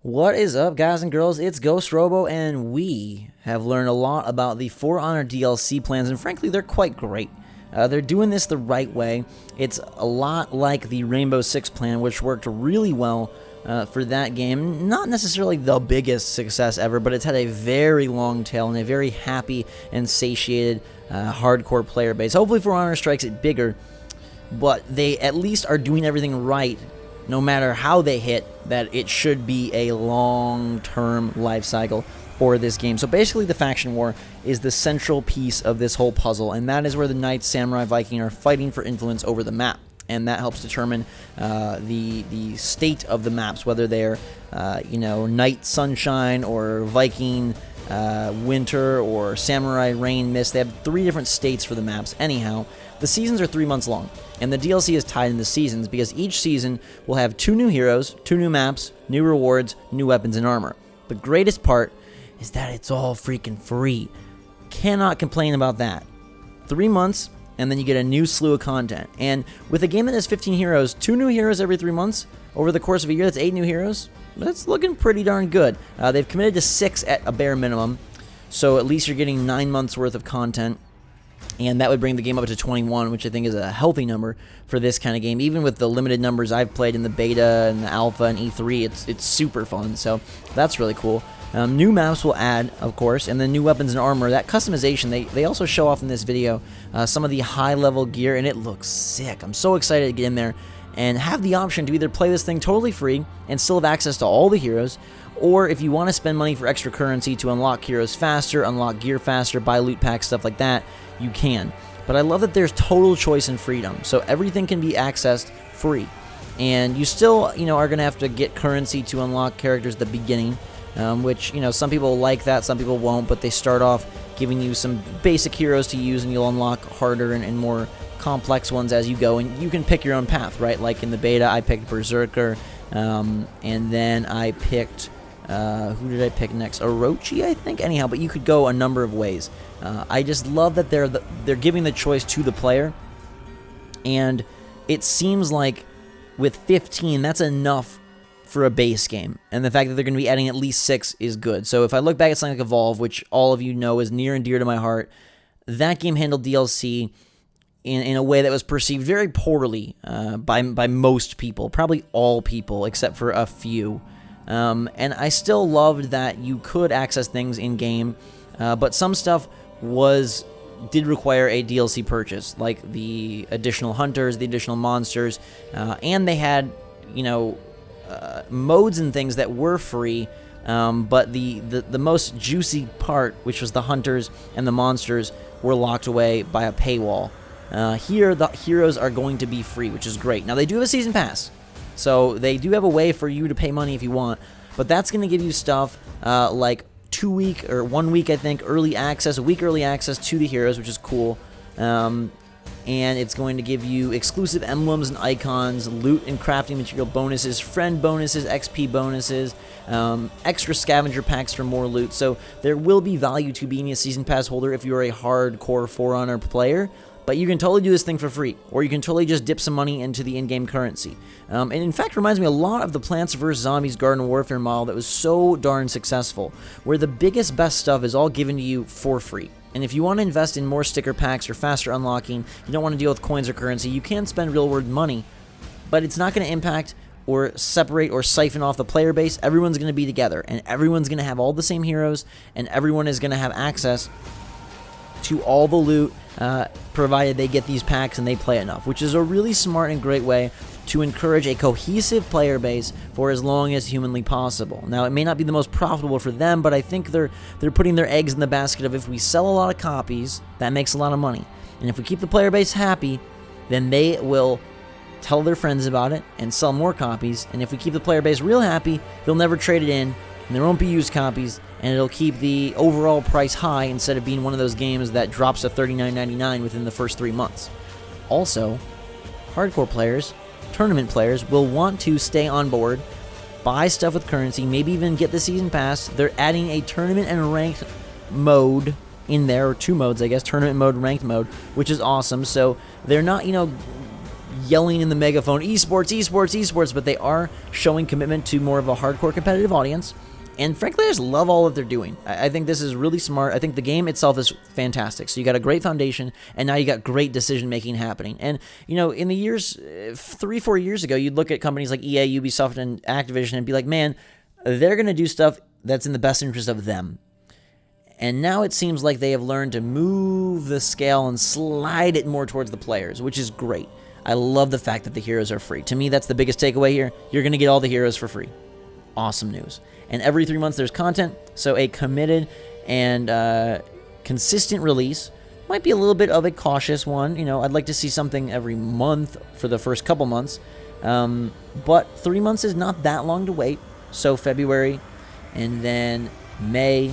What is up, guys and girls? It's GhostRobo, and we have learned a lot about the For Honor DLC plans, and frankly, they're quite great. They're doing this the right way. It's a lot like the Rainbow Six plan, which worked really well for that game. Not necessarily the biggest success ever, but it's had a very long tail and a very happy and satiated hardcore player base. Hopefully For Honor strikes it bigger, but they at least are doing everything right. No matter how they hit, that it should be a long-term life cycle for this game. So basically the faction war is the central piece of this whole puzzle, and that is where the Knights, Samurai, Viking are fighting for influence over the map. And that helps determine the state of the maps, whether they're Knight Sunshine or Viking Winter or Samurai Rain Mist. They have 3 different states for the maps. Anyhow, the seasons are 3 months long, and the DLC is tied into seasons because each season will have 2 new heroes, 2 new maps, new rewards, new weapons and armor. The greatest part is that it's all freaking free. Cannot complain about that. 3 months, and then you get a new slew of content. And with a game that has 15 heroes, 2 new heroes every 3 months, over the course of a year, that's 8 new heroes. That's looking pretty darn good. They've committed to 6 at a bare minimum, so at least you're getting 9 months worth of content. And that would bring the game up to 21, which I think is a healthy number for this kind of game. Even with the limited numbers I've played in the beta and the alpha and E3, it's super fun, so that's really cool. New maps will add, of course, and then new weapons and armor. That customization, they also show off in this video some of the high-level gear, and it looks sick. I'm so excited to get in there and have the option to either play this thing totally free and still have access to all the heroes, or if you want to spend money for extra currency to unlock heroes faster, unlock gear faster, buy loot packs, stuff like that, you can. But I love that there's total choice and freedom, so everything can be accessed free. And you still, are going to have to get currency to unlock characters at the beginning, which, some people like that, some people won't, but they start off giving you some basic heroes to use, and you'll unlock harder and more complex ones as you go, and you can pick your own path, right? Like in the beta, I picked Berserker, and then I picked, who did I pick next? Orochi, I think? Anyhow, but you could go a number of ways. I just love that they're giving the choice to the player, and it seems like with 15, that's enough for a base game, and the fact that they're going to be adding at least 6 is good. So if I look back at something like Evolve, which all of you know is near and dear to my heart, that game handled DLC in a way that was perceived very poorly by most people, probably all people except for a few. And I still loved that you could access things in-game, but some stuff did require a DLC purchase, like the additional hunters, the additional monsters, and they had, modes and things that were free, but the most juicy part, which was the hunters and the monsters, were locked away by a paywall. Here, the heroes are going to be free, which is great. Now, they do have a season pass, so they do have a way for you to pay money if you want, but that's going to give you stuff like 2 week or 1 week, I think, early access, a week early access to the heroes, which is cool. And it's going to give you exclusive emblems and icons, loot and crafting material bonuses, friend bonuses, XP bonuses, extra scavenger packs for more loot. So there will be value to being a season pass holder if you're a hardcore For Honor player. But you can totally do this thing for free, or you can totally just dip some money into the in-game currency. And in fact, reminds me a lot of the Plants vs. Zombies Garden Warfare model that was so darn successful, where the biggest, best stuff is all given to you for free. And if you want to invest in more sticker packs or faster unlocking, you don't want to deal with coins or currency, you can spend real-world money, but it's not going to impact or separate or siphon off the player base. Everyone's going to be together, and everyone's going to have all the same heroes, and everyone is going to have access to all the loot, provided they get these packs and they play enough, which is a really smart and great way to encourage a cohesive player base for as long as humanly possible. Now, it may not be the most profitable for them, but I think they're putting their eggs in the basket of, if we sell a lot of copies, that makes a lot of money. And if we keep the player base happy, then they will tell their friends about it and sell more copies. And if we keep the player base real happy, they'll never trade it in, and there won't be used copies, and it'll keep the overall price high instead of being one of those games that drops to $39.99 within the first 3 months. Also, hardcore players, tournament players, will want to stay on board, buy stuff with currency, maybe even get the season pass. They're adding a tournament and ranked mode in there, or 2 modes, I guess, tournament mode, ranked mode, which is awesome. So they're not, yelling in the megaphone, esports, esports, esports, but they are showing commitment to more of a hardcore competitive audience. And frankly, I just love all that they're doing. I think this is really smart. I think the game itself is fantastic. So you got a great foundation, and now you got great decision-making happening. And, you know, in the years, 3-4 years ago, you'd look at companies like EA, Ubisoft, and Activision and be like, man, they're going to do stuff that's in the best interest of them. And now it seems like they have learned to move the scale and slide it more towards the players, which is great. I love the fact that the heroes are free. To me, that's the biggest takeaway here. You're going to get all the heroes for free. Awesome news. And every 3 months there's content, so a committed and consistent release might be a little bit of a cautious one. You know, I'd like to see something every month for the first couple months, but 3 months is not that long to wait. So February, and then May,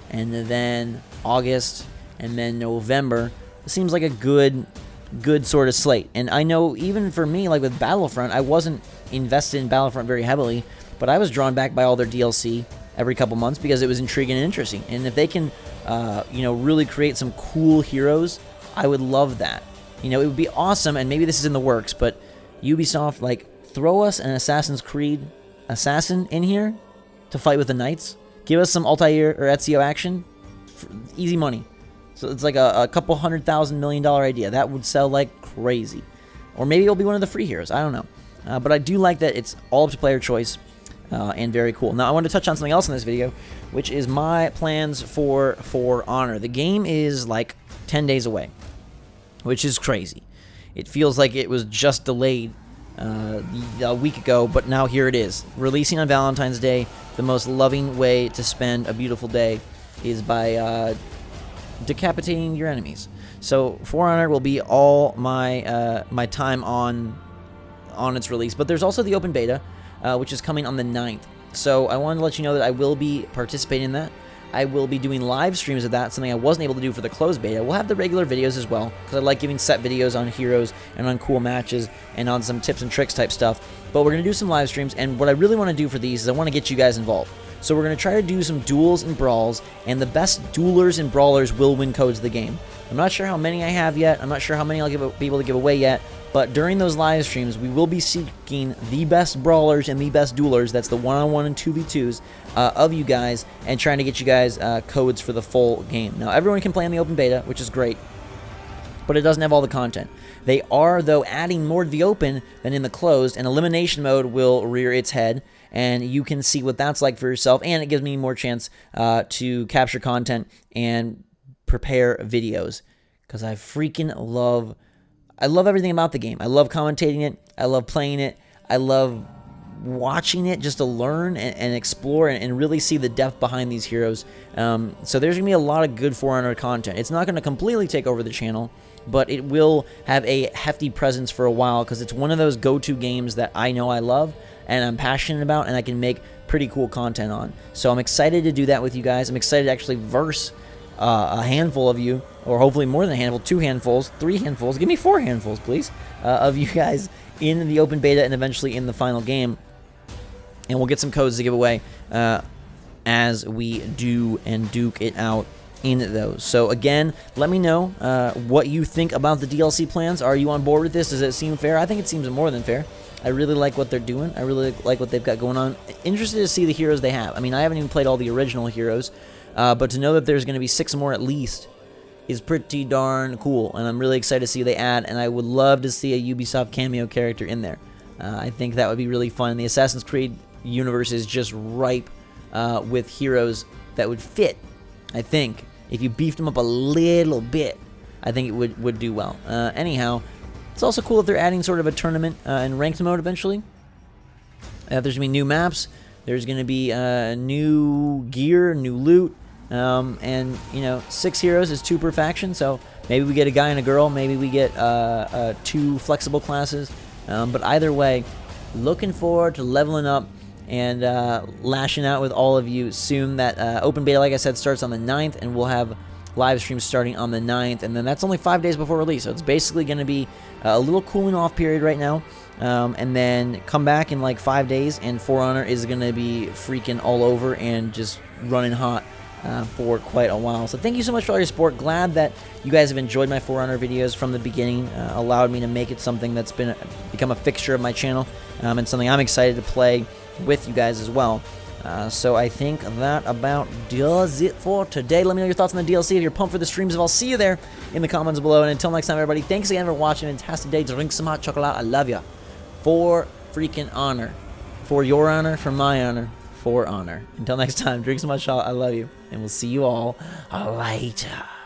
and then August, and then November. It seems like a good sort of slate. And I know even for me, like with Battlefront, I wasn't invested in Battlefront very heavily, but I was drawn back by all their DLC every couple months because it was intriguing and interesting. And if they can, you know, really create some cool heroes, I would love that. You know, it would be awesome, and maybe this is in the works, but Ubisoft, like, throw us an Assassin's Creed assassin in here to fight with the Knights. Give us some Altair or Ezio action. Easy money. So it's like a couple $100,000 million idea. That would sell like crazy. Or maybe it'll be one of the free heroes. I don't know. But I do like that it's all up to player choice. And very cool. Now, I want to touch on something else in this video, which is my plans for Honor. The game is like 10 days away, which is crazy. It feels like it was just delayed a week ago, but now here it is. Releasing on Valentine's Day. The most loving way to spend a beautiful day is by decapitating your enemies. So, For Honor will be all my my time on its release, but there's also the open beta, which is coming on the 9th. So I wanted to let you know that I will be participating in that. I will be doing live streams of that, something I wasn't able to do for the closed beta. We'll have the regular videos as well, because I like giving set videos on heroes and on cool matches and on some tips and tricks type stuff. But we're going to do some live streams, and what I really want to do for these is I want to get you guys involved. So we're going to try to do some duels and brawls, and the best duelers and brawlers will win codes of the game. I'm not sure how many I have yet. I'm not sure how many I'll be able to give away yet. But during those live streams, we will be seeking the best brawlers and the best duelers, that's the 1-on-1 and 2v2s, of you guys, and trying to get you guys codes for the full game. Now, everyone can play in the open beta, which is great, but it doesn't have all the content. They are, though, adding more to the open than in the closed, and elimination mode will rear its head, and you can see what that's like for yourself, and it gives me more chance to capture content and prepare videos, because I freaking love everything about the game. I love commentating it. I love playing it. I love watching it just to learn and explore and really see the depth behind these heroes. So there's going to be a lot of good For Honor content. It's not going to completely take over the channel, but it will have a hefty presence for a while because it's one of those go-to games that I know I love and I'm passionate about and I can make pretty cool content on. So I'm excited to do that with you guys. I'm excited to actually verse a handful of you, or hopefully more than a handful, 2 handfuls, 3 handfuls, give me 4 handfuls, please, of you guys in the open beta and eventually in the final game. And we'll get some codes to give away as we do and duke it out in those. So again, let me know what you think about the DLC plans. Are you on board with this? Does it seem fair? I think it seems more than fair. I really like what they're doing. I really like what they've got going on. Interested to see the heroes they have. I mean, I haven't even played all the original heroes, but to know that there's going to be 6 more at least is pretty darn cool, and I'm really excited to see what they add, and I would love to see a Ubisoft cameo character in there. I think that would be really fun. The Assassin's Creed universe is just ripe with heroes that would fit. I think if you beefed them up a little bit, I think it would do well. Anyhow, it's also cool that they're adding sort of a tournament and ranked mode eventually. There's going to be new maps. There's going to be new gear, new loot. And, you know, 6 heroes is 2 per faction, so maybe we get a guy and a girl, maybe we get 2 flexible classes, but either way, looking forward to leveling up and lashing out with all of you soon. That open beta, like I said, starts on the 9th, and we'll have live streams starting on the 9th, and then that's only 5 days before release, so it's basically going to be a little cooling off period right now, and then come back in like 5 days, and For Honor is going to be freaking all over and just running hot. for quite a while. So thank you so much for all your support. Glad that you guys have enjoyed my For Honor videos from the beginning. Allowed me to make it something that's become a fixture of my channel, and something I'm excited to play with you guys as well. So I think that about does it for today. Let me know your thoughts on the DLC. If you're pumped for the streams, I'll see you there in the comments below. And until next time, everybody, thanks again for watching. Fantastic day. Drink some hot chocolate. I love ya. For freaking honor. For your honor, for my honor, for honor. Until next time, drink some hot chocolate. I love you. And we'll see you all later.